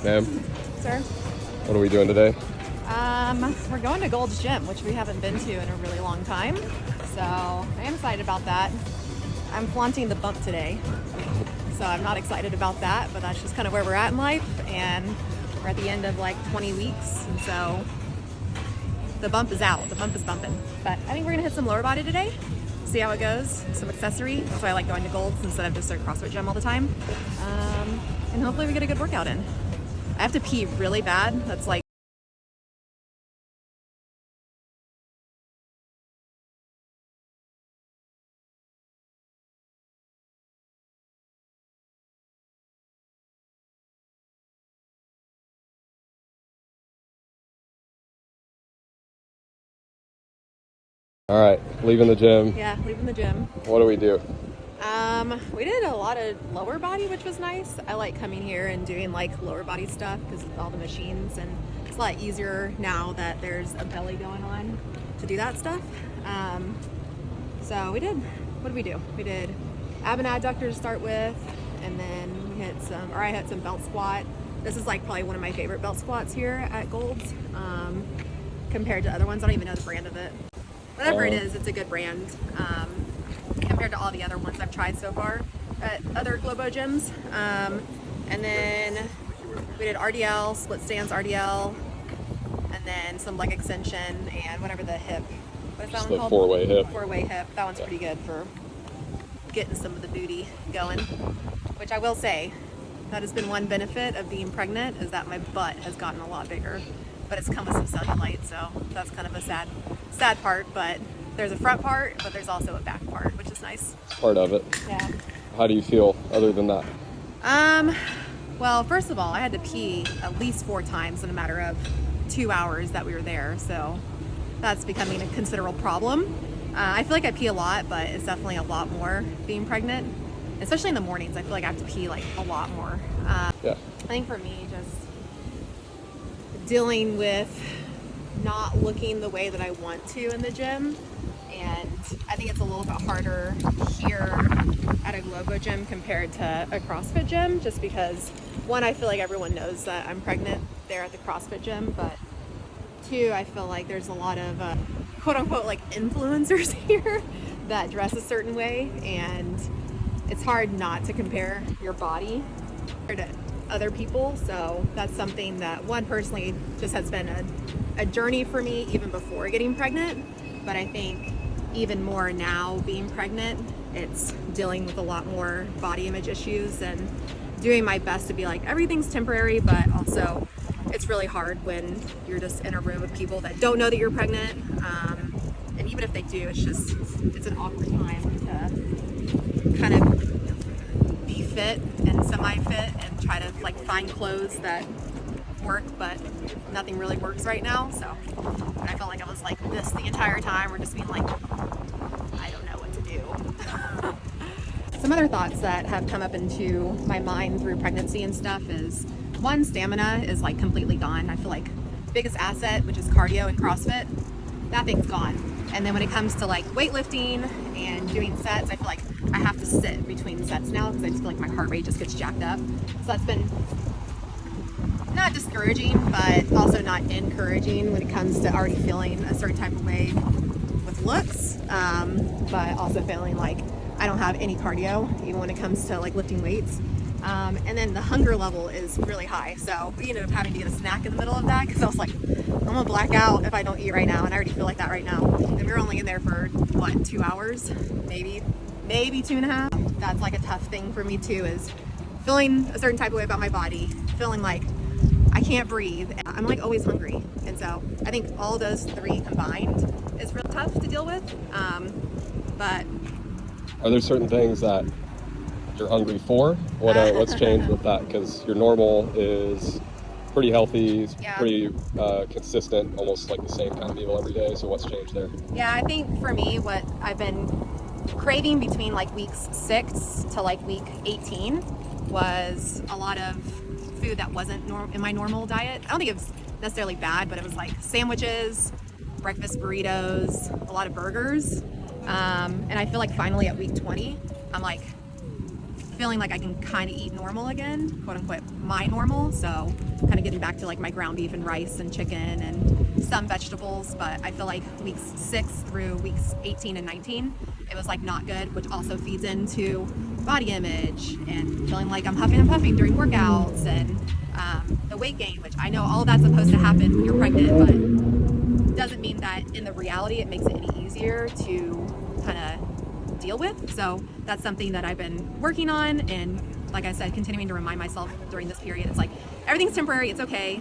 Ma'am, Sir? what are we doing today? We're going to Gold's Gym, which we haven't been to in a really long time. So I am excited about that. I'm flaunting the bump today. So I'm not excited about that, but that's just kind of where we're at in life. And we're at the end of like 20 weeks. And so the bump is out. The bump is bumping. But I think we're gonna hit some lower body today. See how it goes. Some accessory. That's why I like going to Gold's instead of just a CrossFit gym all the time. And hopefully we get a good workout in. I have to pee really bad. That's like All right, leaving the gym. yeah, leaving the gym. What do we do? We did a lot of lower body, which was nice. I like coming here and doing like lower body stuff because of all the machines, and it's a lot easier now that there's a belly going on to do that stuff. So we did, what did we do? We did ab and adductor to start with, and then we hit some, or I had some belt squat. This is like probably one of my favorite belt squats here at Gold's, compared to other ones. I don't even know the brand of it. Whatever it is, it's a good brand compared to all the other ones I've tried so far at other Globo gyms. And then we did RDL, split stance RDL, and then some leg extension and whatever the hip. What is that one called? Four-way hip. Four-way hip. That one's pretty good for getting some of the booty going. Which I will say, that has been one benefit of being pregnant, is that my butt has gotten a lot bigger. But it's come with some cellulite, so that's kind of a sad part. But there's a front part, but there's also a back part, which is nice. Part of it. Yeah. How do you feel other than that? Well, first of all, I had to pee at least 4 times in a matter of 2 hours that we were there, so that's becoming a considerable problem. I feel like I pee a lot, but it's definitely a lot more being pregnant, especially in the mornings. I feel like I have to pee like a lot more. Yeah. I think for me, just dealing with not looking the way that I want to in the gym, and I think it's a little bit harder here at a Globo gym compared to a CrossFit gym, just because one, I feel like everyone knows that I'm pregnant there at the CrossFit gym, but two, I feel like there's a lot of quote unquote like influencers here that dress a certain way, and it's hard not to compare your body to other people. So that's something that, one, personally just has been a journey for me even before getting pregnant, but I think even more now being pregnant, it's dealing with a lot more body image issues and doing my best to be like, everything's temporary, but also it's really hard when you're just in a room with people that don't know that you're pregnant, and even if they do, it's an awkward time to kind of be fit and semi-fit and try to like find clothes that work, but nothing really works right now. So I felt like I was like this the entire time, or just being like, I don't know what to do. Some other thoughts that have come up into my mind through pregnancy and stuff is, one, stamina is like completely gone. I feel like biggest asset, which is cardio and CrossFit, that thing's gone. And then when it comes to like weightlifting and doing sets, I feel like I have to sit between sets now because I just feel like my heart rate just gets jacked up. So that's been not discouraging, but also not encouraging when it comes to already feeling a certain type of way with looks, but also feeling like I don't have any cardio, even when it comes to like lifting weights. And then the hunger level is really high. So we ended up having to get a snack in the middle of that because I was like, I'm gonna black out if I don't eat right now. And I already feel like that right now. And we were only in there for what, 2 hours? Maybe 2.5. That's like a tough thing for me too, is feeling a certain type of way about my body, feeling like I can't breathe. I'm like always hungry. And so I think all those 3 combined is really tough to deal with. But Are there certain things that you're hungry for? What's changed with that? Because your normal is pretty healthy, Yeah. pretty consistent, almost like the same kind of meal every day. So what's changed there? yeah, I think for me, what I've been craving between like weeks 6 to like week 18 was a lot of food that wasn't in my normal diet. I don't think it was necessarily bad, but it was like sandwiches, breakfast burritos, a lot of burgers. And I feel like finally at week 20, I'm like feeling like I can kind of eat normal again, quote unquote, my normal. So kind of getting back to like my ground beef and rice and chicken and some vegetables. But I feel like weeks 6 through weeks 18 and 19, it was like not good, which also feeds into body image and feeling like I'm huffing and puffing during workouts and the weight gain, which I know all of that's supposed to happen when you're pregnant, but doesn't mean that in the reality it makes it any easier to kind of deal with. So that's something that I've been working on, and like I said, continuing to remind myself during this period, it's like everything's temporary, it's okay.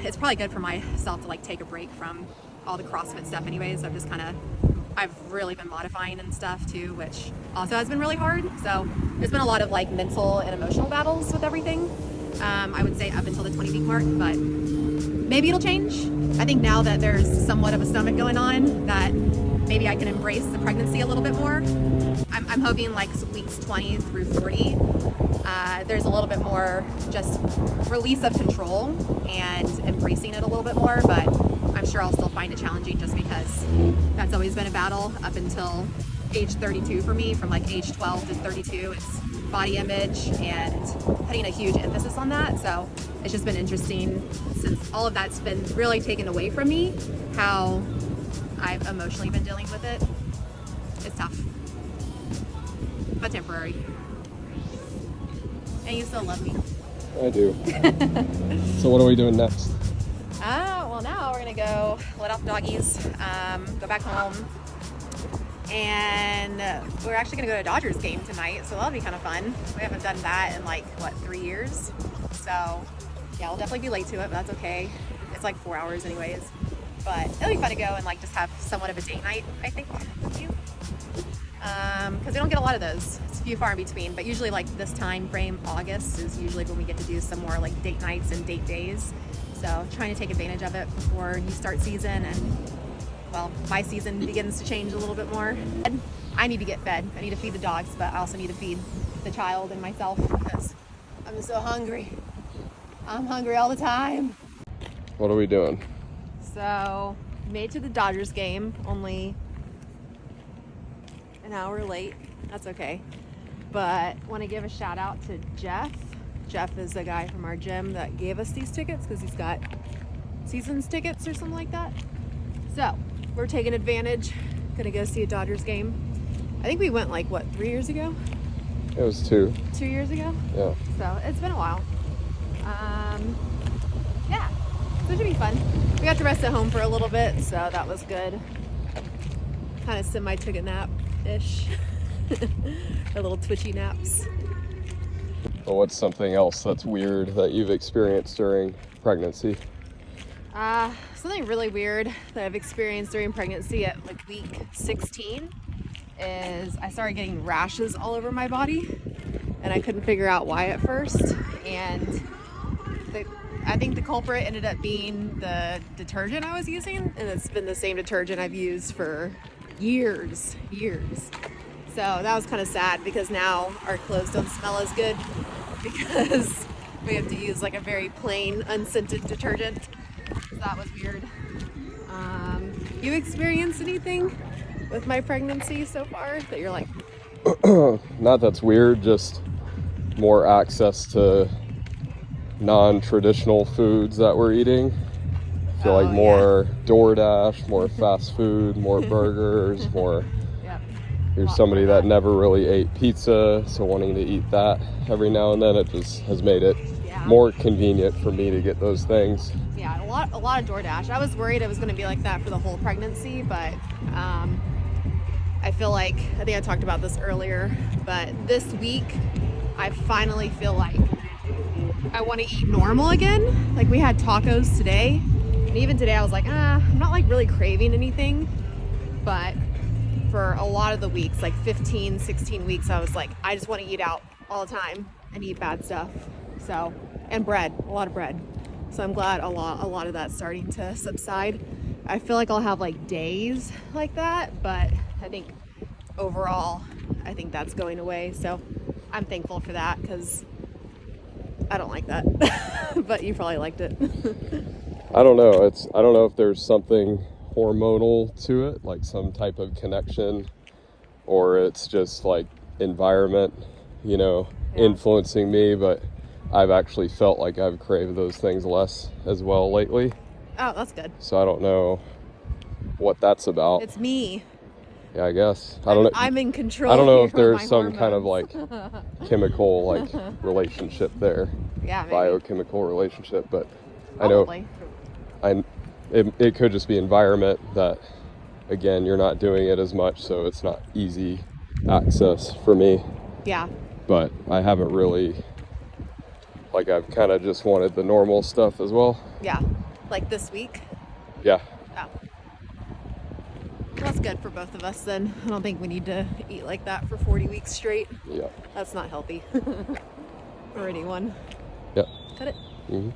It's probably good for myself to like take a break from all the CrossFit stuff anyways. I've really been modifying and stuff too, which also has been really hard. So there's been a lot of like mental and emotional battles with everything. I would say up until the 20-week mark, but maybe it'll change. I think now that there's somewhat of a stomach going on, that maybe I can embrace the pregnancy a little bit more. I'm hoping like weeks 20 through 40, there's a little bit more just release of control and embracing it a little bit more, but I'm sure I'll still find it challenging just because that's always been a battle up until age 32 for me. From like age 12 to 32, it's body image and putting a huge emphasis on that. So it's just been interesting since all of that's been really taken away from me, how I've emotionally been dealing with it. It's tough, but temporary. And you still love me. I do. So what are we doing next? Well, now we're gonna go let off doggies, go back home, and we're actually gonna go to a Dodgers game tonight, so that'll be kind of fun. We haven't done that in like, what, 3 years? So yeah, we'll definitely be late to it, but that's okay. It's like 4 hours anyways. But it'll be fun to go and like just have somewhat of a date night, I think, with you. Because we don't get a lot of those. It's few far in between, but usually like this time frame, August, is usually when we get to do some more like date nights and date days. So trying to take advantage of it before you start season and, well, my season begins to change a little bit more. I need to get fed. I need to feed the dogs, but I also need to feed the child and myself because I'm so hungry. I'm hungry all the time. What are we doing? So made to the Dodgers game, only an hour late. That's okay. But want to give a shout out to Jeff. Jeff is the guy from our gym that gave us these tickets because he's got seasons tickets or something like that. So we're taking advantage. Gonna go see a Dodgers game. I think we went like, what, 3 years ago? It was 2. 2 years ago? Yeah. So it's been a while. Yeah, so it should be fun. We got to rest at home for a little bit, so that was good. Kind of semi took a nap-ish. A little twitchy naps. Well, what's something else that's weird that you've experienced during pregnancy? Something really weird that I've experienced during pregnancy at like week 16 is I started getting rashes all over my body, and I couldn't figure out why at first. And I think the culprit ended up being the detergent I was using, and it's been the same detergent I've used for years. So that was kind of sad because now our clothes don't smell as good because we have to use like a very plain, unscented detergent. So that was weird. You experienced anything with my pregnancy so far that you're like? Not that's weird, just more access to non-traditional foods that we're eating. I feel like more DoorDash, more fast food, more burgers, more... You're somebody that never really ate pizza, so wanting to eat that every now and then, it just has made it more convenient for me to get those things. Yeah, a lot of DoorDash. I was worried it was going to be like that for the whole pregnancy, but I feel like, I think I talked about this earlier, but this week I finally feel like I want to eat normal again. Like we had tacos today, and even today I was like, I'm not like really craving anything, but for a lot of the weeks, like 15, 16 weeks, I was like, I just want to eat out all the time and eat bad stuff. So, and bread, a lot of bread. So I'm glad a lot of that's starting to subside. I feel like I'll have like days like that, but I think overall, I think that's going away. So I'm thankful for that because I don't like that, but you probably liked it. I don't know. I don't know if there's something hormonal to it, like some type of connection, or it's just like environment. you know, Yeah. influencing me, but I've actually felt like I've craved those things less as well lately. Oh, that's good. So I don't know what that's about. It's me. Yeah, I guess. I don't know. I'm in control. I don't know here if with there's my some kind of hormones. like chemical like relationship there, Yeah, maybe. biochemical relationship, but Probably. it could just be environment that, again, you're not doing it as much, so it's not easy access for me. Yeah. But I haven't really, like, I've kind of just wanted the normal stuff as well. Yeah. Like this week. Yeah. Oh. Well, that's good for both of us then. I don't think we need to eat like that for 40 weeks straight. Yeah. That's not healthy for anyone. Yep. Cut it. Mm-hmm.